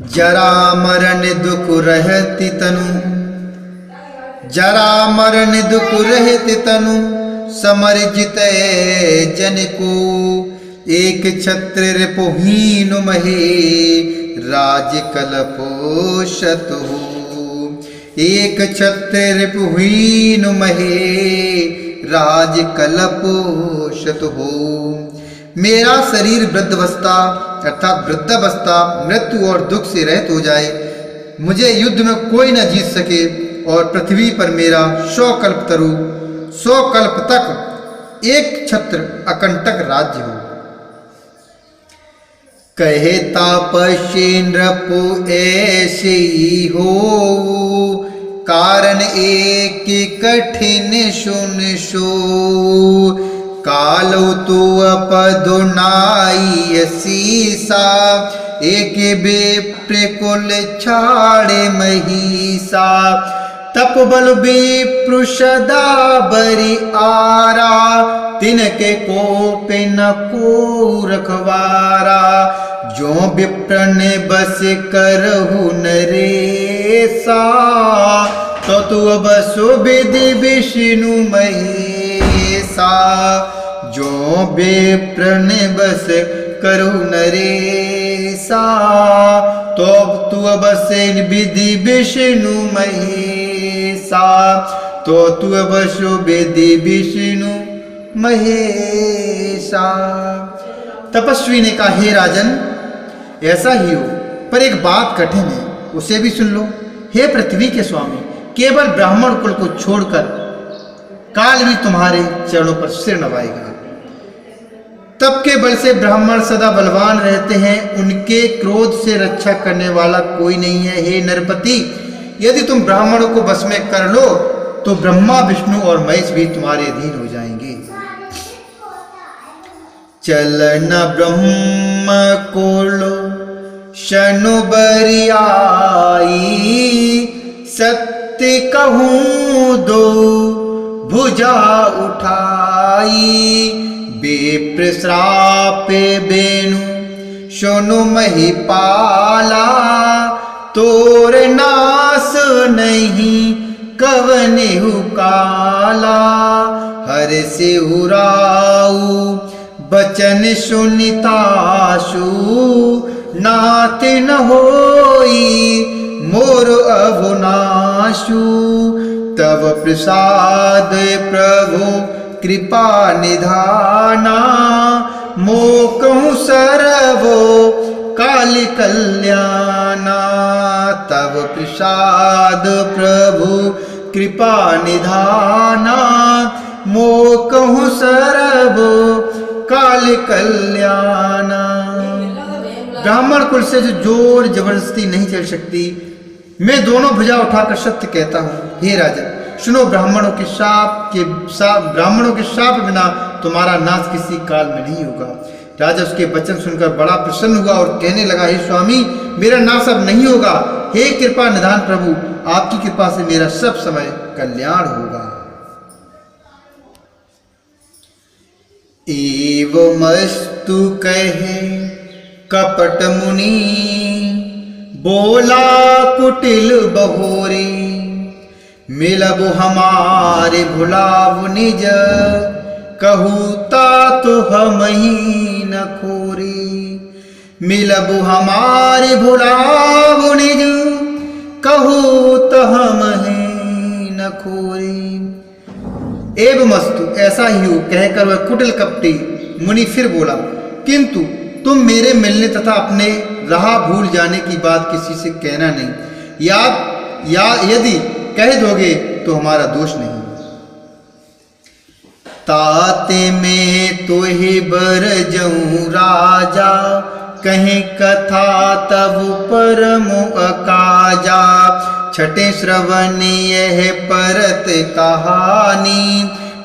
जरा मरण दुख रहती तनु, जरा मरण दुख रहती तनु, समर्जित जन को एक छत्र रिपुहीन महे राज कलपोषत हो। एक छत्र रिपुहीन महे राज कलपोषत हो। मेरा शरीर वृद्धावस्था अर्थात वृद्धावस्था मृत्यु और दुख से रहित हो जाए, मुझे युद्ध में कोई न जीत सके और पृथ्वी पर मेरा 100 कल्प तरु 100 कल्प तक एक छत्र अकंटक राज्य हो। कहे तापसी नृपु ऐसे ही हो, कारण एक कठिन सुन सो। कालो तू अपदुनाई सीसा, एक बेप्र कुल छाड़े महिषा। तप बल विप्र सदा बरि आरा, तिनके कोप न को रखवारा। जो विप्र ने बस करहु नरेसा, तो तू बसु विधि विष्णु महेशा। जो विप्र ने बस करहु नरेसा, तो तू बस विधि विष्णु महेशा। तो तू बसु विधि विष्णु महेशा। तपस्वी ने कहा, हे राजन ऐसा ही हो, पर एक बात कठिन है, उसे भी सुन लो। हे पृथ्वी के स्वामी, केवल ब्राह्मण कुल को छोड़कर काल भी तुम्हारे चरणों पर सिर नवाएगा। तप के बल से ब्राह्मण सदा बलवान रहते हैं, उनके क्रोध से रक्षा करने वाला कोई नहीं है। हे नरपति, यदि तुम ब्राह्मणों को बस में कर लो तो ब्रह्मा विष्णु और महेश भी तुम्हारे अधीन हो जाएंगे। चलन ब्रह्म कोलो शनु बरियाई, सत्य कहूँ दो भुजा उठाई। विप्र श्राप बेनु सुनु महिपाला, तोर नाश नहीं कवनेहु काला। हर से उराऊ बचन सुनिताशु, नाथ न होई मोर अवनाशु। तव प्रसाद प्रभु कृपा निधाना, मोकहु सरवो काल कल्याणा। तव प्रसाद प्रभु कृपा निधाना, मोकहु सरवो काल कल्याणा। ब्राह्मण कुल से जो जोर जबरदस्ती नहीं चल सकती, मैं दोनों भुजा उठाकर सत्य कहता हूँ। हे राजन सुनो, ब्राह्मणों के शाप बिना तुम्हारा नाश किसी काल में नहीं होगा। राजा उसके वचन सुनकर बड़ा प्रसन्न हुआ और कहने लगा, हे स्वामी, मेरा नाश अब नहीं होगा। हे कृपा निधान प्रभु, आपकी कृपा से मेरा सब समय कल्याण होगा। एवमस्तु कहे कपट मुनि, बोला कुटिल बहोरी। मिलबु हमारे भुलाव निज, कहू तात हमही न खोरी। मिलबु हमारे भुलाव निज, कहू त हमही न खोरी। एवमस्तु ऐसा ही हो कहकर वह कुटिल कपटी मुनि फिर बोला, किंतु तुम मेरे मिलने तथा अपने राह भूल जाने की बात किसी से कहना नहीं, या यदि कह दोगे तो हमारा दोष नहीं। ताते में तो ही बर जऊं राजा, कहीं कथा तब परम अकाजा। छठे श्रवण यह परत कहानी,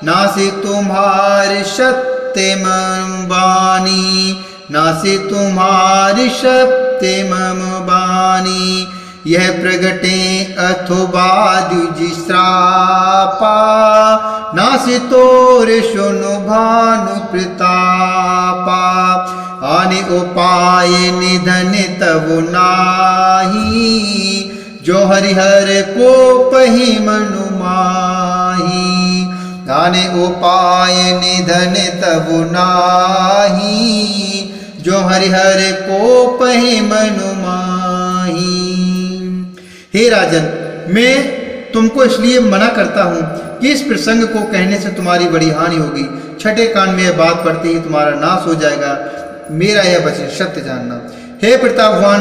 नासे तुम्हारे सत्य मम बानी। नासे तुम्हारी सत्य मम बानी। यह प्रगटे अथवा द्विज श्रापा, नासे तोरे सुनु भानु प्रतापा। आने उपाय निधन तब नाही, जो हरिहर को पही मनु माही। आने उपाय निधन तब नाही, जो हरिहर को पही मनु माही। हे राजन, मैं तुमको इसलिए मना करता हूँ कि इस प्रसंग को कहने से तुम्हारी बड़ी हानि होगी। छठे कांड में यह बात पढ़ते ही तुम्हारा नाश हो जाएगा। मेरा यह वचन सत्य जानना। हे प्रतापवान,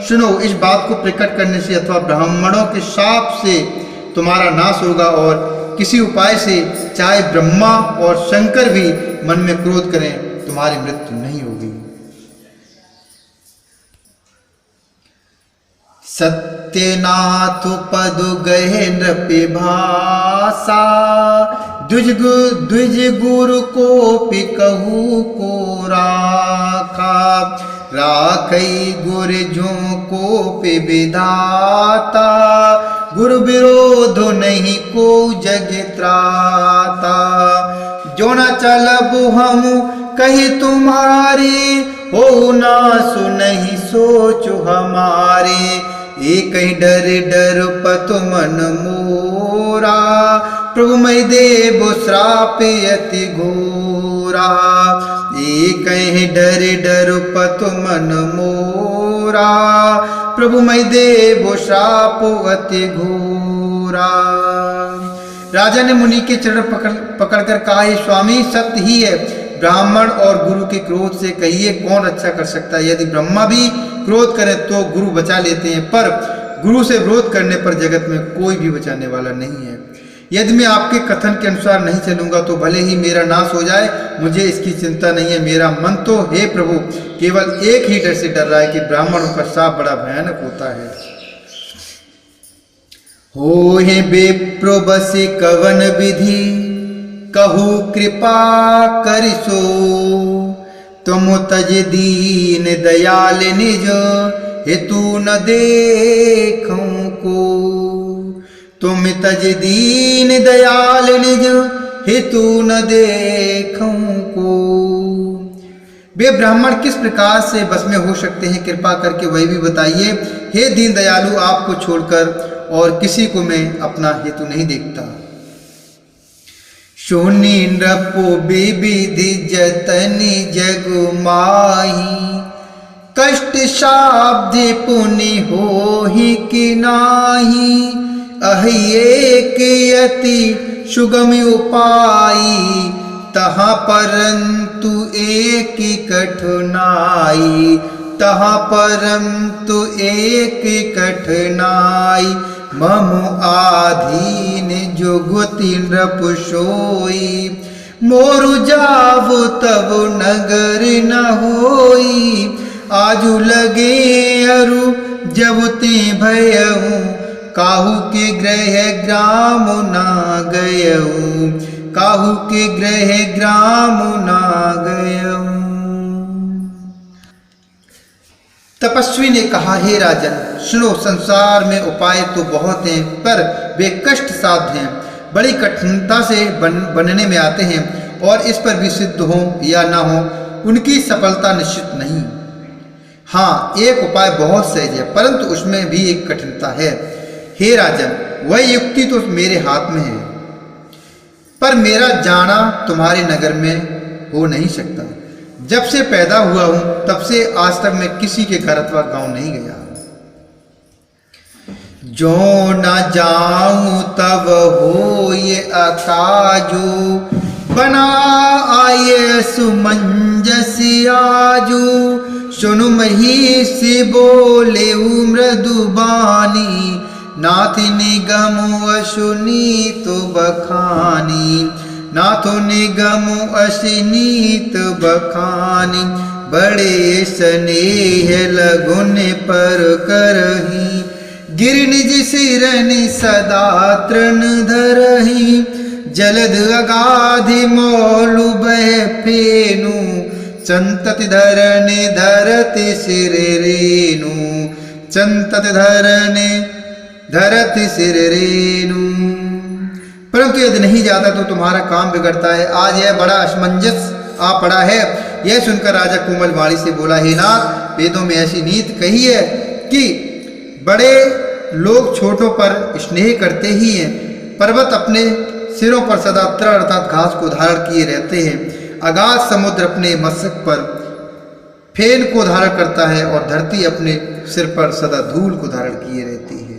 सुनो, इस बात को प्रकट करने से अथवा ब्राह्मणों के शाप से तुम्हारा नाश होगा, और किसी उपाय से चाहे ब्रह्मा और शंकर भी मन में क्रोध करें, तुम्हारी मृत्यु नहीं होगी। सत्यनाथ पद गहे नृपि भाषा, द्विज गुरु को पिकहु को राखा। राखई गुर जो को पे विधाता, गुरु विरोध नहीं को जग त्राता। जो न चलबु हम कही तुम्हारी, हो ना सुनहि सोचु हमारे। एक डर डर पतु मन मोरा, प्रभु मई देव श्राप अति घोरा। एक डर डर पतु मन मोरा, प्रभु मई देव श्राप अति घोरा। राजा ने मुनि के चरण पकड़कर कहा, हे स्वामी, सत्य ही है। ब्राह्मण और गुरु के क्रोध से कहिए कौन रक्षा कर सकता है। यदि ब्रह्मा भी क्रोध करे तो गुरु बचा लेते हैं, पर गुरु से विरोध करने पर जगत में कोई भी बचाने वाला नहीं है। यदि मैं आपके कथन के अनुसार नहीं चलूंगा तो भले ही मेरा नाश हो जाए, मुझे इसकी चिंता नहीं है। मेरा मन तो हे प्रभु केवल एक ही डर से डर रहा है कि ब्राह्मणों का शाप बड़ा भयानक होता है। हो हे विप्र बसी कवन विधि, कहू कृपा करिसो। तुम तज दीन दयाल निज, हेतु न देखूं को। तुम तज दीन दयाल निज, हेतु न देखूं को। वे ब्राह्मण किस प्रकार से बस में हो सकते हैं, कृपा करके वही भी बताइए। हे दीन दयालु, आपको छोड़कर और किसी को मैं अपना हेतु नहीं देखता। सुनि नृपु विविधि जतनि जग माही, कष्ट शाब्द पुनि होहि कि नाही। अहिए के अति सुगम उपाई, तहाँ परंतु एक कठिनाई। तहाँ परंतु एक कठिनाई। मम आधीन जुगति नृप सोई, मोरु जावु तब नगर न होई। आजु लगे अरु जब ते भयऊ, काहू के ग्रह ग्राम ना गयऊ। काहू के ग्रह ग्राम ना गयऊ। तपस्वी ने कहा, हे राजन, सुनो, संसार में उपाय तो बहुत हैं, पर वे कष्ट साध्य हैं, बड़ी कठिनता से बनने में आते हैं, और इस पर भी सिद्ध हो या ना हो उनकी सफलता निश्चित नहीं। हाँ, एक उपाय बहुत सहज है, परंतु उसमें भी एक कठिनता है। हे राजन, वह युक्ति तो मेरे हाथ में है, पर मेरा जाना तुम्हारे नगर में हो नहीं सकता। जब से पैदा हुआ हूं तब से आज तक मैं किसी के घर अथवा गांव नहीं गया। जो न जाऊं तब हो ये अकाजू, बना आये सुमंजस आजू। सुनु महिषी बोले मृदुबानी, नाथ निगम अशुनीत बखानी। नाथो निगम अशनीत बखानी, बड़े स्नेह लगुन पर करही। गिर निज सिरनि सदा तृण धरही, जलद अगाधि मौलु बह फेनु। संतति धरनि धरति सिर रेणु, संतति धरनि धरति सिर रेणु। परंतु यदि नहीं जाता तो तुम्हारा काम बिगड़ता है। आज यह बड़ा असमंजस आ पड़ा है। यह सुनकर राजा कोमल वाणी से बोला, हे नाथ, वेदों में ऐसी नीति कही है कि बड़े लोग छोटों पर स्नेह करते ही हैं। पर्वत अपने सिरों पर सदा तृण अर्थात घास को धारण किए रहते हैं। अगाध समुद्र अपने मस्तक पर फेन को धारण करता है और धरती अपने सिर पर सदा धूल को धारण किए रहती है।